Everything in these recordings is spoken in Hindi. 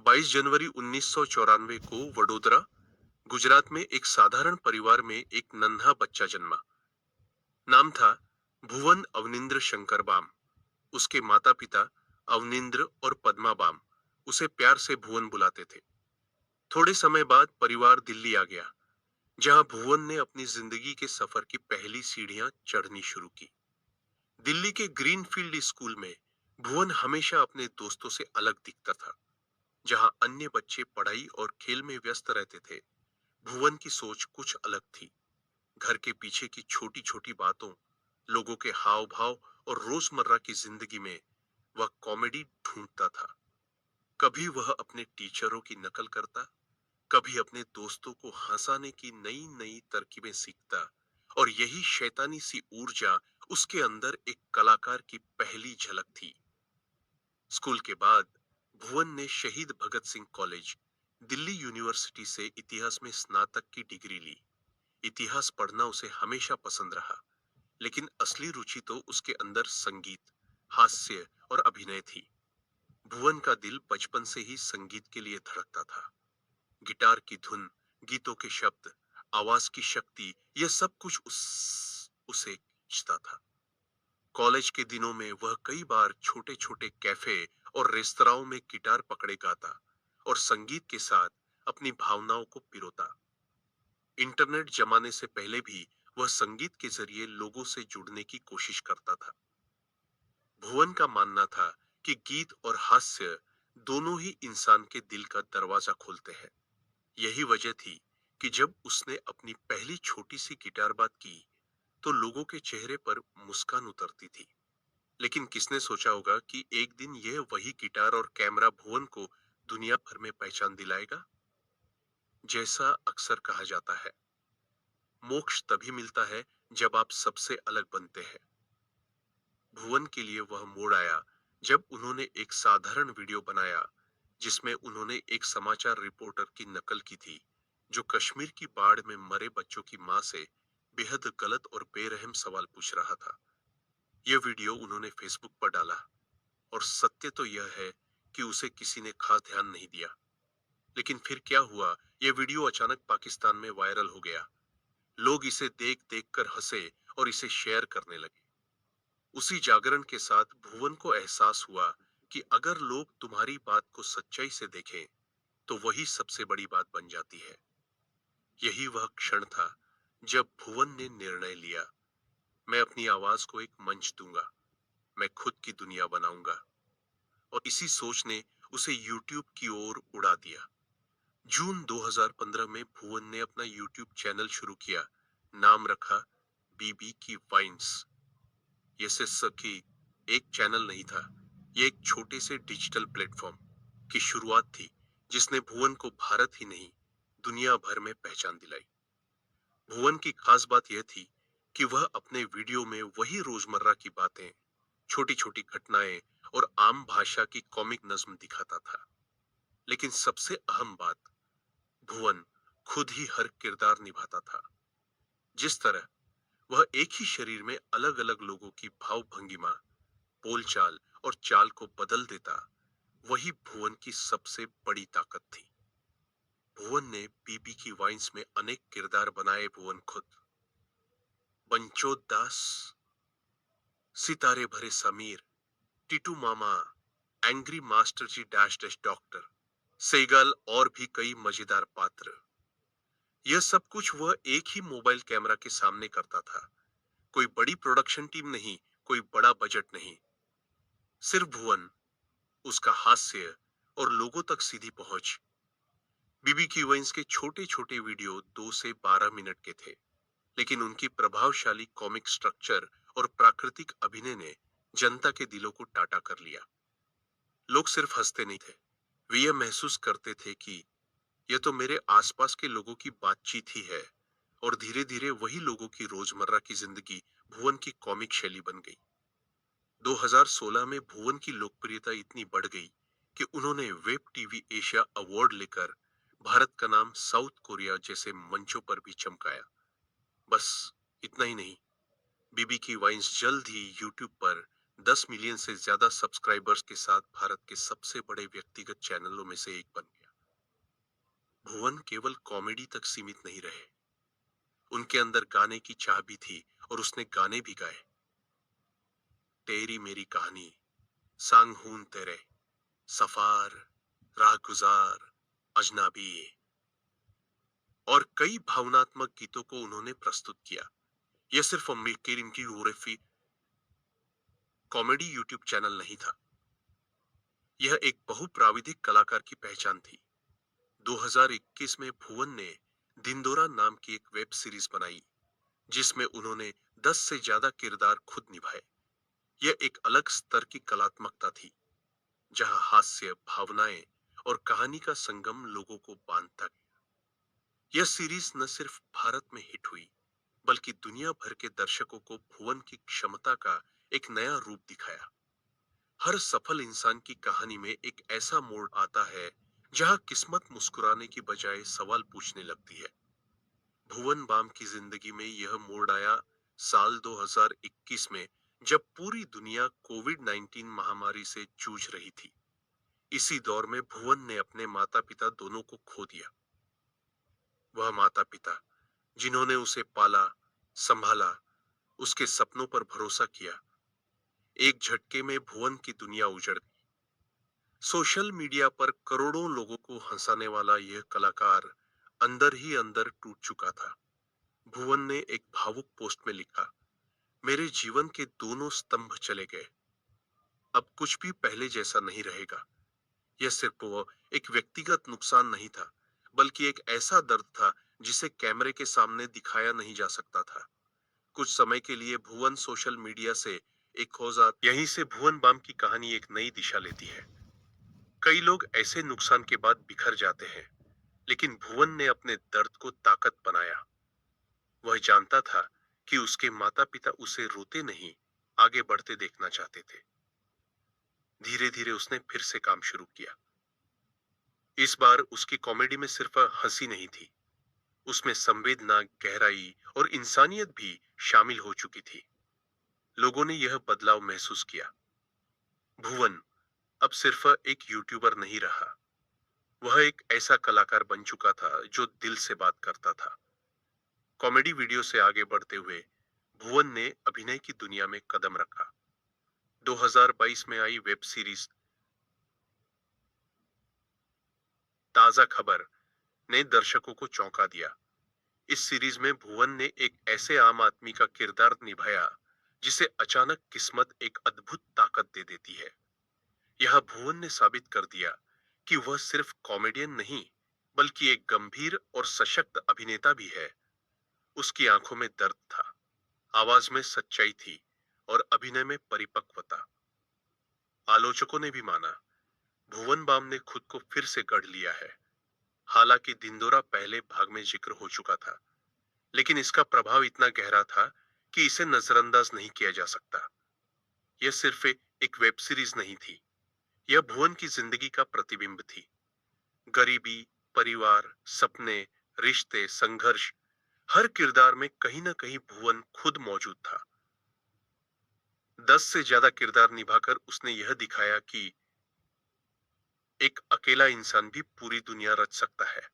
22 जनवरी 1994 को वडोदरा, गुजरात में एक साधारण परिवार में एक नन्हा बच्चा जन्मा। नाम था भुवन अवनिंद्र शंकर बाम। उसके माता पिता अवनिंद्र और पद्मा बाम उसे प्यार से भुवन बुलाते थे। थोड़े समय बाद परिवार दिल्ली आ गया, जहां भुवन ने अपनी जिंदगी के सफर की पहली सीढ़ियां चढ़नी शुरू की। दिल्ली के ग्रीनफील्ड स्कूल में भुवन हमेशा अपने दोस्तों से अलग दिखता था। जहां अन्य बच्चे पढ़ाई और खेल में व्यस्त रहते थे, भुवन की सोच कुछ अलग थी। घर के पीछे की छोटी छोटी बातों, लोगों के हाव भाव और रोजमर्रा की जिंदगी में वह कॉमेडी ढूंढता था। कभी वह अपने टीचरों की नकल करता, कभी अपने दोस्तों को हंसाने की नई नई तरकीबें सीखता, और यही शैतानी सी ऊर्जा उसके अंदर एक कलाकार की पहली झलक थी। स्कूल के बाद भुवन ने शहीद भगत सिंह कॉलेज, दिल्ली यूनिवर्सिटी से इतिहास में स्नातक की डिग्री ली। इतिहास पढ़ना उसे हमेशा पसंद रहा, लेकिन असली रुचि तो उसके अंदर संगीत, हास्य और अभिनय थी। भुवन का दिल बचपन से ही संगीत के लिए धड़कता था। गिटार की धुन, गीतों के शब्द, आवाज की शक्ति, यह सब कुछ उसे खींचता था। कॉलेज के दिनों में वह कई बार छोटे छोटे कैफे और रेस्तराओं में गिटार पकड़े गाता और संगीत के साथ अपनी भावनाओं को पिरोता। इंटरनेट जमाने से पहले भी वह संगीत के जरिए लोगों से जुड़ने की कोशिश करता था। भुवन का मानना था कि गीत और हास्य दोनों ही इंसान के दिल का दरवाजा खोलते हैं। यही वजह थी कि जब उसने अपनी पहली छोटी सी गिटार बात की, तो लोगों के चेहरे पर मुस्कान उतरती थी। लेकिन किसने सोचा होगा कि एक दिन यह वही गिटार और कैमरा भुवन को दुनिया भर में पहचान दिलाएगा। जैसा अक्सर कहा जाता है, मोक्ष तभी मिलता है जब आप सबसे अलग बनते हैं। भुवन के लिए वह मोड़ आया जब उन्होंने एक साधारण वीडियो बनाया, जिसमें उन्होंने एक समाचार रिपोर्टर की नकल की थी, जो कश्मीर की बाढ़ में मरे बच्चों की मां से बेहद गलत और बेरहम सवाल पूछ रहा था। यह वीडियो उन्होंने फेसबुक पर डाला, और सत्य तो यह है कि उसे किसी ने खास ध्यान नहीं दिया। लेकिन फिर क्या हुआ, यह वीडियो अचानक पाकिस्तान में वायरल हो गया। लोग इसे देख देख कर हंसे और इसे शेयर करने लगे। उसी जागरण के साथ भुवन को एहसास हुआ कि अगर लोग तुम्हारी बात को सच्चाई से देखें, तो वही सबसे बड़ी बात बन जाती है। यही वह क्षण था जब भुवन ने निर्णय लिया, मैं अपनी आवाज को एक मंच दूंगा, मैं खुद की दुनिया बनाऊंगा। और इसी सोच ने उसे यूट्यूब की ओर उड़ा दिया। जून 2015 में भुवन ने अपना यूट्यूब चैनल शुरू किया। नाम रखा बीबी की वाइन्स। ये सिर्फ एक चैनल नहीं था, ये एक छोटे से डिजिटल प्लेटफॉर्म की शुरुआत थी, जिसने भुवन को भारत ही नहीं, दुनिया भर में पहचान दिलाई। भुवन की खास बात यह थी कि वह अपने वीडियो में वही रोजमर्रा की बातें, छोटी छोटी घटनाएं और आम भाषा की कॉमिक नज्म दिखाता था। लेकिन सबसे अहम बात, भुवन खुद ही हर किरदार निभाता था। जिस तरह वह एक ही शरीर में अलग अलग लोगों की भाव भंगिमा, बोलचाल और चाल को बदल देता, वही भुवन की सबसे बड़ी ताकत थी। भुवन ने बीबी की वाइन्स में अनेक किरदार बनाए। भुवन खुद बंचोद दास, सितारे भरे समीर, टीटू मामा, एंग्री मास्टर जी डैश डैश डॉक्टर सेगल और भी कई मजेदार पात्र। यह सब कुछ वह एक ही मोबाइल कैमरा के सामने करता था। कोई बड़ी प्रोडक्शन टीम नहीं, कोई बड़ा बजट नहीं, सिर्फ भुवन, उसका हास्य और लोगों तक सीधी पहुंच। बीबी की वाइन्स के छोटे छोटे वीडियो 2 से 12 मिनट के थे, लेकिन उनकी प्रभावशाली कॉमिक स्ट्रक्चर और प्राकृतिक अभिनय ने जनता के दिलों को टाटा कर लिया। लोग सिर्फ हंसते नहीं थे, वे यह महसूस करते थे कि यह तो मेरे आसपास के लोगों की बातचीत ही है। और धीरे धीरे वही लोगों की रोजमर्रा की जिंदगी भुवन की कॉमिक शैली बन गई। 2016 में भुवन की लोकप्रियता इतनी बढ़ गई कि उन्होंने वेब टीवी एशिया अवार्ड लेकर भारत का नाम साउथ कोरिया जैसे मंचों पर भी चमकाया। बस इतना ही नहीं, बीबी की वाइन्स जल्द ही यूट्यूब पर 10 मिलियन से ज्यादा सब्सक्राइबर्स के साथ भारत के सबसे बड़े व्यक्तिगत चैनलों में से एक बन गया। भुवन केवल कॉमेडी तक सीमित नहीं रहे, उनके अंदर गाने की चाह भी थी और उसने गाने भी गाए। तेरी मेरी कहानी, सांग हूं तेरे, सफार, राह गुजार, अजनबी और कई भावनात्मक गीतों को उन्होंने प्रस्तुत किया। यह सिर्फ अम्बिकीर इनकी उर्फी कॉमेडी यूट्यूब चैनल नहीं था, यह एक बहुप्राविधिक कलाकार की पहचान थी। 2021 में भुवन ने दिंदोरा नाम की एक वेब सीरीज बनाई, जिसमें उन्होंने 10 से ज्यादा किरदार खुद निभाए। यह एक अलग स्तर की कलात्मकता थी, जहां हास्य, भावनाएं और कहानी का संगम लोगों को बांधता गया। यह सीरीज न सिर्फ भारत में हिट हुई, बल्कि दुनिया भर के दर्शकों को भुवन की क्षमता का एक नया रूप दिखाया। हर सफल इंसान की कहानी में एक ऐसा मोड़ आता है जहां किस्मत मुस्कुराने की बजाय सवाल पूछने लगती है। भुवन बाम की जिंदगी में यह मोड़ आया साल 2021 में, जब पूरी दुनिया कोविड-19 महामारी से जूझ रही थी। इसी दौर में भुवन ने अपने माता पिता दोनों को खो दिया। वह माता पिता जिन्होंने उसे पाला, संभाला, उसके सपनों पर भरोसा किया, एक झटके में भुवन की दुनिया उजड़ गई। सोशल मीडिया पर करोड़ों लोगों को हंसाने वाला यह कलाकार अंदर ही अंदर टूट चुका था। भुवन ने एक भावुक पोस्ट में लिखा, मेरे जीवन के दोनों स्तंभ चले गए, अब कुछ भी पहले जैसा नहीं रहेगा। यह सिर्फ वो एक व्यक्तिगत नुकसान नहीं था, बल्कि एक ऐसा दर्द था जिसे कैमरे के सामने दिखाया नहीं जा सकता था। कुछ समय के लिए भुवन सोशल मीडिया से एक खो जाता, यहीं से भुवन बाम की कहानी एक नई दिशा लेती है। कई लोग ऐसे नुकसान के बाद बिखर जाते हैं, लेकिन भुवन ने अपने दर्द को ताकत बनाया। वह जानता था कि उसके माता पिता उसे रोते नहीं, आगे बढ़ते देखना चाहते थे। धीरे धीरे उसने फिर से काम शुरू किया। इस बार उसकी कॉमेडी में सिर्फ हंसी नहीं थी, उसमें संवेदना, गहराई और इंसानियत भी शामिल हो चुकी थी। लोगों ने यह बदलाव महसूस किया। भुवन अब सिर्फ एक यूट्यूबर नहीं रहा, वह एक ऐसा कलाकार बन चुका था जो दिल से बात करता था। कॉमेडी वीडियो से आगे बढ़ते हुए भुवन ने अभिनय की दुनिया में कदम रखा। 2022 में आई वेब सीरीज ताजा खबर ने दर्शकों को चौंका दिया। इस सीरीज में भुवन ने एक ऐसे आम आदमी का किरदार निभाया जिसे अचानक किस्मत एक अद्भुत ताकत दे देती है। यह भुवन ने साबित कर दिया कि वह सिर्फ कॉमेडियन नहीं, बल्कि एक गंभीर और सशक्त अभिनेता भी है। उसकी आंखों में दर्द था, आवाज में सच्चाई थी और अभिनय में परिपक्वता। आलोचकों ने भी माना, भुवन बाम ने खुद को फिर से गढ़ लिया है। हालांकि दिंदोरा पहले भाग में जिक्र हो चुका था, लेकिन इसका प्रभाव इतना गहरा था कि इसे नजरअंदाज नहीं किया जा सकता। यह सिर्फ एक वेब सीरीज नहीं थी, यह भुवन की जिंदगी का प्रतिबिंब थी। गरीबी, परिवार, सपने, रिश्ते, संघर्ष, हर किरदार में कहीं ना कहीं भुवन खुद मौजूद था। 10 से ज्यादा किरदार निभाकर उसने यह दिखाया कि एक अकेला इंसान भी पूरी दुनिया रच सकता है।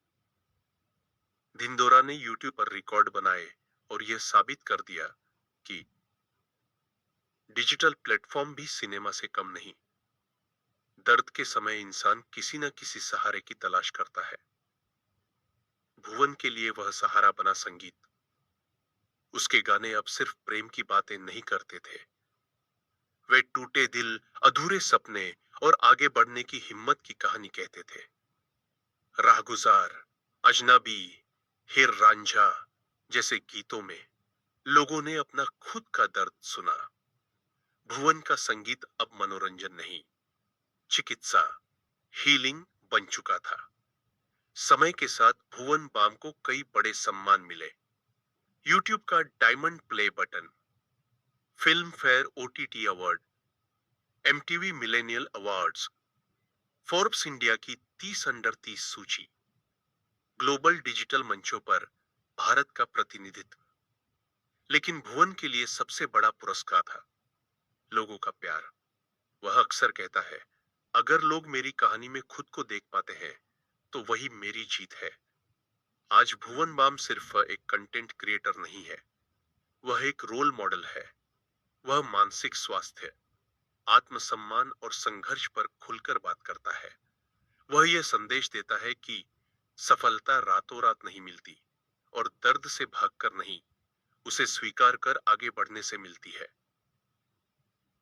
दिंदोरा ने यूट्यूब पर रिकॉर्ड बनाए और यह साबित कर दिया कि डिजिटल प्लेटफॉर्म भी सिनेमा से कम नहीं। दर्द के समय इंसान किसी न किसी सहारे की तलाश करता है। भुवन के लिए वह सहारा बना संगीत। उसके गाने अब सिर्फ प्रेम की बातें नहीं करते थे, वे टूटे दिल, अधूरे सपने और आगे बढ़ने की हिम्मत की कहानी कहते थे। राहगुजार, अजनबी, हिर रांझा जैसे गीतों में लोगों ने अपना खुद का दर्द सुना। भुवन का संगीत अब मनोरंजन नहीं, चिकित्सा, हीलिंग बन चुका था। समय के साथ भुवन बाम को कई बड़े सम्मान मिले। यूट्यूब का diamond play button, film fair OTT award, MTV millennial awards, Forbes India की 30 अंडर 30 सूची, ग्लोबल डिजिटल मंचों पर भारत का प्रतिनिधित्व। लेकिन भुवन के लिए सबसे बड़ा पुरस्कार था लोगों का प्यार। वह अक्सर कहता है, अगर लोग मेरी कहानी में खुद को देख पाते हैं तो वही मेरी जीत है। आज भुवन बाम सिर्फ एक कंटेंट क्रिएटर नहीं है, वह एक रोल मॉडल है। वह मानसिक स्वास्थ्य, आत्मसम्मान और संघर्ष पर खुलकर बात करता है। वह यह संदेश देता है कि सफलता रातों रात नहीं मिलती और दर्द से भागकर नहीं, उसे स्वीकार कर आगे बढ़ने से मिलती है।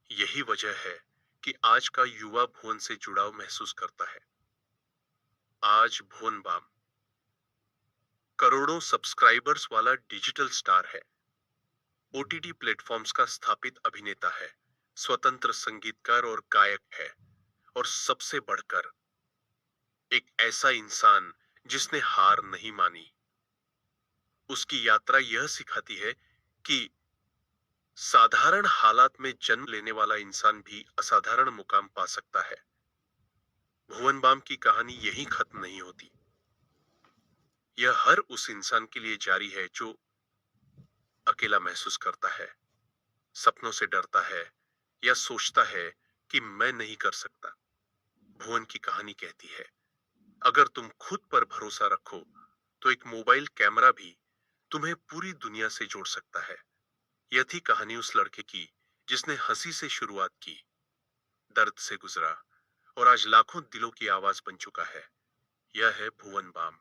यही वजह है कि आज का युवा भुवन से जुड़ाव महसूस करता है। आज भुवन बाम करोड़ों सब्सक्राइबर्स वाला डिजिटल स्टार है, ओटीटी प्लेटफॉर्म्स का स्थापित अभिनेता है, स्वतंत्र संगीतकार और गायक है, और सबसे बढ़कर एक ऐसा इंसान जिसने हार नहीं मानी। उसकी यात्रा यह सिखाती है कि साधारण हालात में जन्म लेने वाला इंसान भी असाधारण मुकाम पा सकता है। भुवन बाम की कहानी यहीं खत्म नहीं होती। यह हर उस इंसान के लिए जारी है जो अकेला महसूस करता है, सपनों से डरता है या सोचता है कि मैं नहीं कर सकता। भुवन की कहानी कहती है, अगर तुम खुद पर भरोसा रखो तो एक मोबाइल कैमरा भी तुम्हें पूरी दुनिया से जोड़ सकता है। यह थी कहानी उस लड़के की जिसने हंसी से शुरुआत की, दर्द से गुजरा और आज लाखों दिलों की आवाज बन चुका है। यह है भुवन बाम।